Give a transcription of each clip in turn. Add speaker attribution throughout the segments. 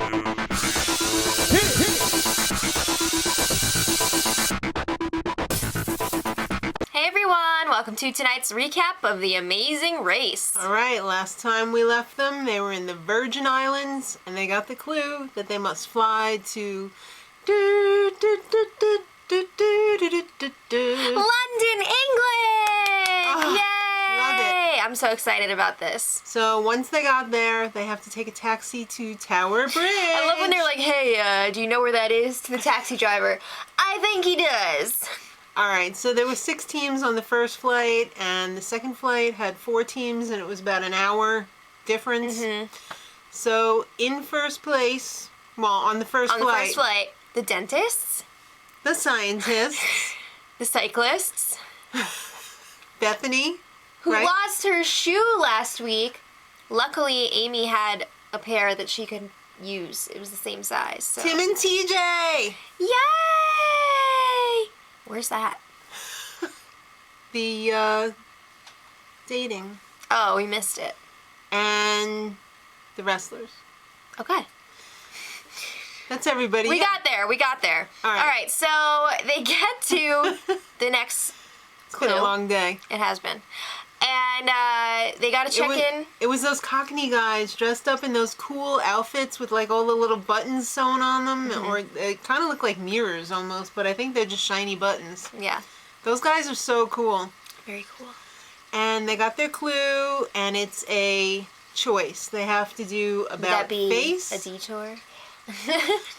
Speaker 1: Hey everyone, welcome to tonight's recap of The Amazing Race.
Speaker 2: Alright, last time we left them, they were in the Virgin Islands, and they got the clue that they must fly to London,
Speaker 1: England!
Speaker 2: Oh,
Speaker 1: Yay!
Speaker 2: love it.
Speaker 1: I'm so excited about this.
Speaker 2: So once they got there, they have to take a taxi to Tower Bridge.
Speaker 1: I love when they're like, hey, do you know where that is? To the taxi driver. I think he does.
Speaker 2: Alright, so there were 6 teams on the first flight, and the second flight had 4 teams, and it was about an hour difference. So in first place, well, on the first flight,
Speaker 1: the dentists,
Speaker 2: the scientists,
Speaker 1: the cyclists,
Speaker 2: Bethany,
Speaker 1: who
Speaker 2: right?
Speaker 1: lost her shoe last week. Luckily, Amy had a pair that she could use. It was the same size. So.
Speaker 2: Tim and TJ!
Speaker 1: Yay! Where's that?
Speaker 2: The dating.
Speaker 1: Oh, we missed it.
Speaker 2: And the wrestlers.
Speaker 1: Okay.
Speaker 2: That's everybody.
Speaker 1: We got there. All right, so they get to the next clue.
Speaker 2: It's been a long day.
Speaker 1: It has been. And they got to check in.
Speaker 2: It was those Cockney guys dressed up in those cool outfits with like all the little buttons sewn on them. Or they kind of look like mirrors almost, but I think they're just shiny buttons.
Speaker 1: Yeah.
Speaker 2: Those guys are so cool.
Speaker 1: Very cool.
Speaker 2: And they got their clue, and it's a choice. They have to do about face.
Speaker 1: A detour?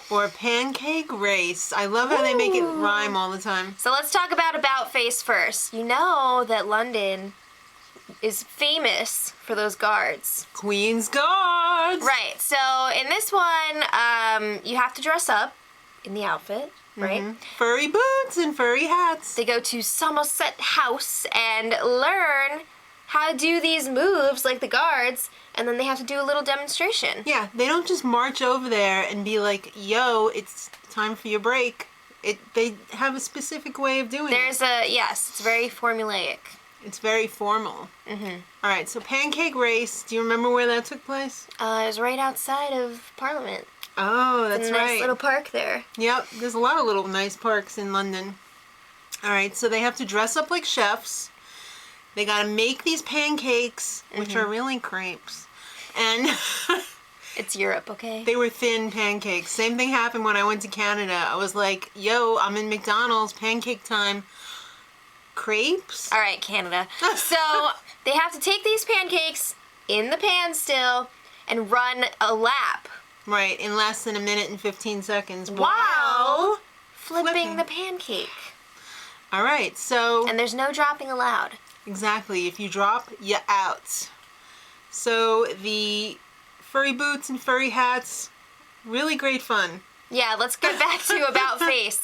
Speaker 2: Or a pancake race. I love how they make it rhyme all the time.
Speaker 1: So let's talk about face first. You know that London is famous for those guards.
Speaker 2: Queen's Guards!
Speaker 1: Right. So in this one, you have to dress up in the outfit, right?
Speaker 2: Furry boots and furry hats.
Speaker 1: They go to Somerset House and learn how to do these moves like the guards, and then they have to do a little demonstration.
Speaker 2: Yeah, they don't just march over there and be like, yo, it's time for your break. They have a specific way of doing it.
Speaker 1: Yes, it's very formulaic.
Speaker 2: It's very formal. Alright, so Pancake Race, do you remember where that took place?
Speaker 1: It was right outside of Parliament.
Speaker 2: Oh, that's
Speaker 1: It's a
Speaker 2: right.
Speaker 1: nice little park there.
Speaker 2: Yep, there's a lot of little nice parks in London. Alright, so they have to dress up like chefs. They gotta make these pancakes, which are really crepes. And
Speaker 1: it's Europe, okay?
Speaker 2: they were thin pancakes. Same thing happened when I went to Canada. I was like, yo, I'm in McDonald's, pancake time. Crepes?
Speaker 1: All right, Canada. So they have to take these pancakes in the pan still and run a lap.
Speaker 2: Right, in less than a minute and 15 seconds.
Speaker 1: While flipping the pancake.
Speaker 2: All right, so...
Speaker 1: And there's no dropping allowed.
Speaker 2: Exactly. If you drop, you're out. So the furry boots and furry hats, really great fun.
Speaker 1: Yeah, let's get back to about face.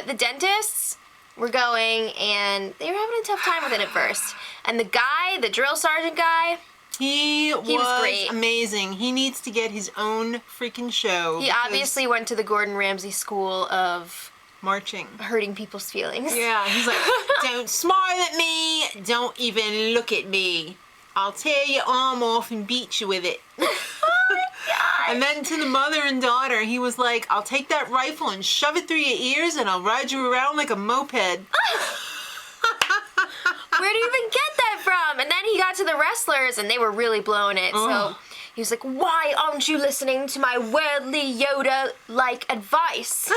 Speaker 1: The dentists were going, and they were having a tough time with it at first. And the guy, the drill sergeant guy,
Speaker 2: he was
Speaker 1: great.
Speaker 2: Amazing. He needs to get his own freaking show.
Speaker 1: He obviously went to the Gordon Ramsay school of
Speaker 2: marching.
Speaker 1: Hurting people's feelings.
Speaker 2: Yeah, he's like, don't smile at me, don't even look at me. I'll tear your arm off and beat you with it.
Speaker 1: Oh my God.
Speaker 2: And then to the mother and daughter, he was like, I'll take that rifle and shove it through your ears and I'll ride you around like a moped.
Speaker 1: Where do you even get that from? And then he got to the wrestlers and they were really blowing it. So he was like, why aren't you listening to my worldly Yoda-like advice?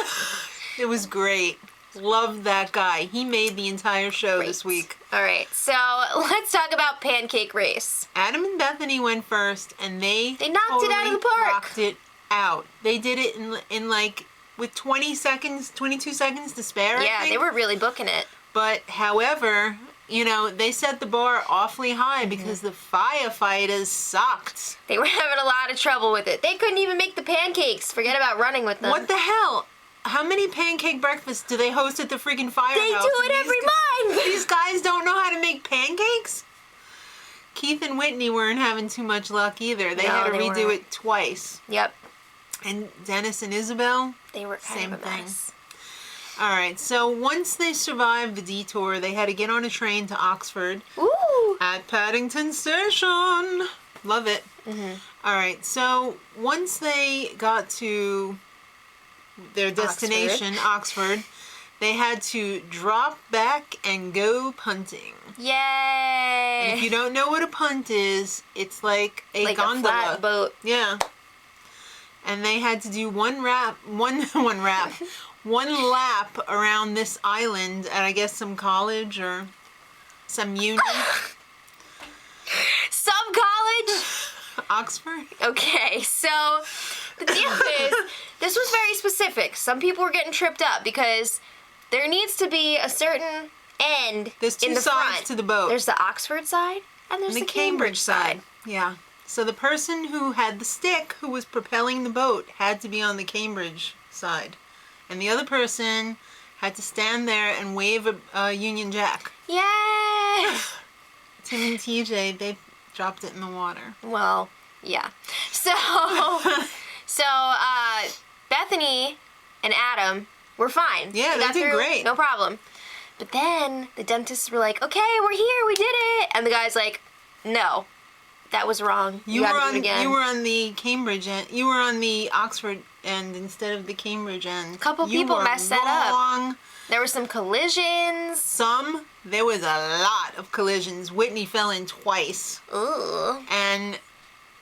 Speaker 2: It was great. Loved that guy. He made the entire show this week.
Speaker 1: All right, so let's talk about Pancake Race.
Speaker 2: Adam and Bethany went first, and they
Speaker 1: knocked it out of the park.
Speaker 2: Knocked it out. They did it in like with 22 seconds to spare.
Speaker 1: Yeah,
Speaker 2: I think.
Speaker 1: they were really booking it.
Speaker 2: But however, you know, they set the bar awfully high because the firefighters sucked.
Speaker 1: They were having a lot of trouble with it. They couldn't even make the pancakes. Forget about running with them.
Speaker 2: What the hell? How many pancake breakfasts do they host at the freaking firehouse?
Speaker 1: They do it every month!
Speaker 2: These guys don't know how to make pancakes? Keith and Whitney weren't having too much luck either. They had to redo it twice.
Speaker 1: Yep.
Speaker 2: And Dennis and Isabel?
Speaker 1: They were kind of a mess.
Speaker 2: Alright, so once they survived the detour, they had to get on a train to Oxford.
Speaker 1: Ooh!
Speaker 2: At Paddington Station. Love it. All right. So once they got to their destination, Oxford, they had to drop back and go punting.
Speaker 1: Yay!
Speaker 2: And if you don't know what a punt is, it's like a gondola.
Speaker 1: A flat boat.
Speaker 2: Yeah. And they had to do one lap around this island at, I guess, some college or some uni.
Speaker 1: Some college?
Speaker 2: Oxford.
Speaker 1: Okay, so the deal is, this was very specific. Some people were getting tripped up because there needs to be a certain end
Speaker 2: There's two
Speaker 1: in the
Speaker 2: sides
Speaker 1: front.
Speaker 2: to the boat.
Speaker 1: There's the Oxford side and there's the Cambridge side.
Speaker 2: Yeah. So the person who had the stick, who was propelling the boat, had to be on the Cambridge side. And the other person had to stand there and wave a Union Jack.
Speaker 1: Yay!
Speaker 2: Tim and TJ, they dropped it in the water.
Speaker 1: Well, yeah. So, Bethany and Adam were fine.
Speaker 2: Yeah, they
Speaker 1: got
Speaker 2: did
Speaker 1: through,
Speaker 2: great.
Speaker 1: No problem. But then the dentists were like, okay, we're here, we did it. And the guy's like, no, that was wrong. You gotta do it again.
Speaker 2: You were on the Cambridge end. You were on the Oxford end instead of the Cambridge end.
Speaker 1: A couple people messed that
Speaker 2: up.
Speaker 1: There were some collisions.
Speaker 2: There was a lot of collisions. Whitney fell in twice.
Speaker 1: Ugh.
Speaker 2: And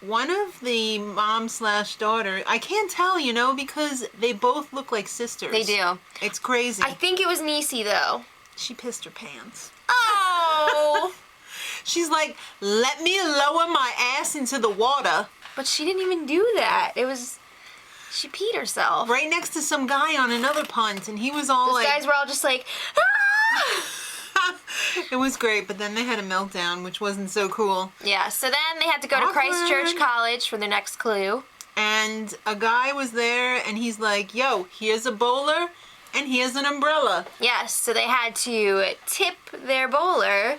Speaker 2: one of the mom/daughter, I can't tell, because they both look like sisters.
Speaker 1: They do.
Speaker 2: It's crazy.
Speaker 1: I think it was Niecy, though.
Speaker 2: She pissed her pants.
Speaker 1: Oh!
Speaker 2: She's like, let me lower my ass into the water.
Speaker 1: But she didn't even do that. She peed herself.
Speaker 2: Right next to some guy on another punt, and he was all
Speaker 1: Those guys were all just like, ah!
Speaker 2: It was great, but then they had a meltdown, which wasn't so cool.
Speaker 1: Yeah, so then they had to go to Christchurch College for their next clue.
Speaker 2: And a guy was there, and he's like, yo, here's a bowler, and here's an umbrella.
Speaker 1: Yes, so they had to tip their bowler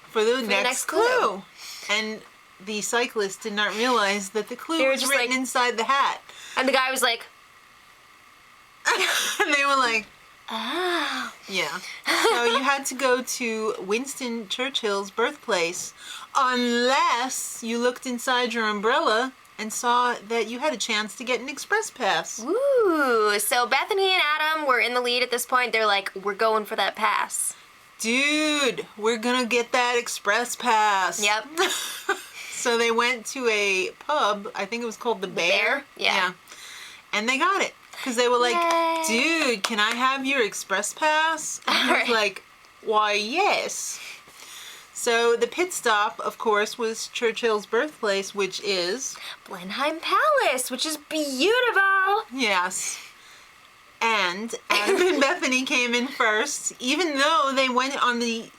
Speaker 2: for the next clue. And the cyclist did not realize that the clue was written inside the hat.
Speaker 1: And the guy was like...
Speaker 2: And they were like...
Speaker 1: Oh.
Speaker 2: Yeah. So you had to go to Winston Churchill's birthplace unless you looked inside your umbrella and saw that you had a chance to get an express pass.
Speaker 1: Ooh. So Bethany and Adam were in the lead at this point. They're like, we're going for that pass.
Speaker 2: Dude, we're gonna get that express pass.
Speaker 1: Yep.
Speaker 2: So they went to a pub, I think it was called the Bear.
Speaker 1: Yeah.
Speaker 2: And they got it. Because they were like,
Speaker 1: Yay.
Speaker 2: dude, can I have your express pass? And he was like, why, yes. So the pit stop, of course, was Churchill's birthplace, which is...
Speaker 1: Blenheim Palace, which is beautiful.
Speaker 2: Yes. And Adam and Bethany came in first, even though they went on the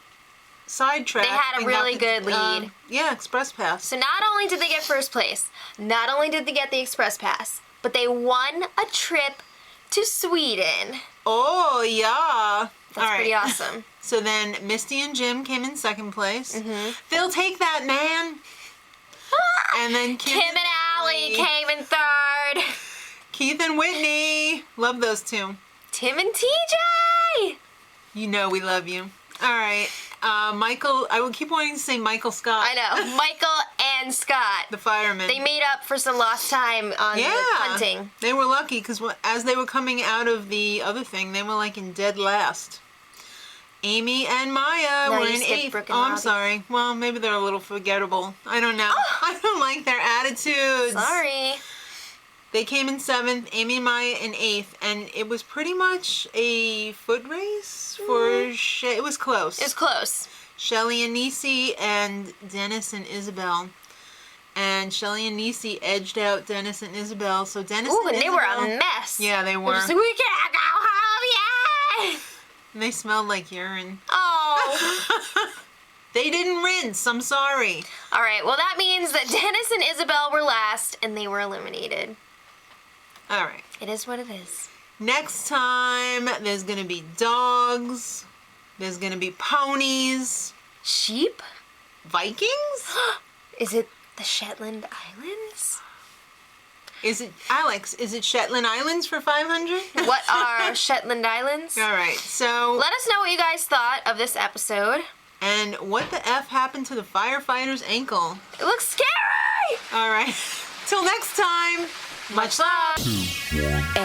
Speaker 2: sidetrack.
Speaker 1: They had a really good lead.
Speaker 2: Express pass.
Speaker 1: So not only did they get first place, not only did they get the express pass, but they won a trip to Sweden.
Speaker 2: Oh, yeah.
Speaker 1: That's pretty awesome.
Speaker 2: So then Misty and Jim came in second place.
Speaker 1: Mm-hmm.
Speaker 2: They'll take that, man. And then
Speaker 1: Kim and Allie came in third.
Speaker 2: Keith and Whitney. Love those two.
Speaker 1: Tim and TJ.
Speaker 2: You know we love you. All right. Michael, I will keep wanting to say Michael Scott.
Speaker 1: I know. Michael and Scott.
Speaker 2: The fireman.
Speaker 1: They made up for some lost time on the punting.
Speaker 2: They were lucky because as they were coming out of the other thing, they were like in dead last. Amy and Maya were in 8th. Oh, I'm sorry. Well, maybe they're a little forgettable. I don't know. I don't like their attitudes.
Speaker 1: Sorry.
Speaker 2: They came in 7th, Amy and Maya in 8th, and it was pretty much a foot race for... It was close.
Speaker 1: It was close.
Speaker 2: Shelly and Niecy and Dennis and Isabel. And Shelly and Niecy edged out Dennis and Isabel, so Dennis and
Speaker 1: they
Speaker 2: Isabel...
Speaker 1: were a mess.
Speaker 2: Yeah, they were.
Speaker 1: They're just like, we can't go home yet!
Speaker 2: And they smelled like urine.
Speaker 1: Oh.
Speaker 2: They didn't rinse, I'm sorry.
Speaker 1: All right, well that means that Dennis and Isabel were last, and they were eliminated.
Speaker 2: All right.
Speaker 1: It is what it is.
Speaker 2: Next time, there's going to be dogs. There's going to be ponies.
Speaker 1: Sheep?
Speaker 2: Vikings?
Speaker 1: Is it the Shetland Islands?
Speaker 2: Is it, Alex, is it Shetland Islands for 500?
Speaker 1: What are Shetland Islands?
Speaker 2: All right, so...
Speaker 1: Let us know what you guys thought of this episode.
Speaker 2: And what the F happened to the firefighter's ankle?
Speaker 1: It looks scary!
Speaker 2: All right. Till next time.
Speaker 1: Much love.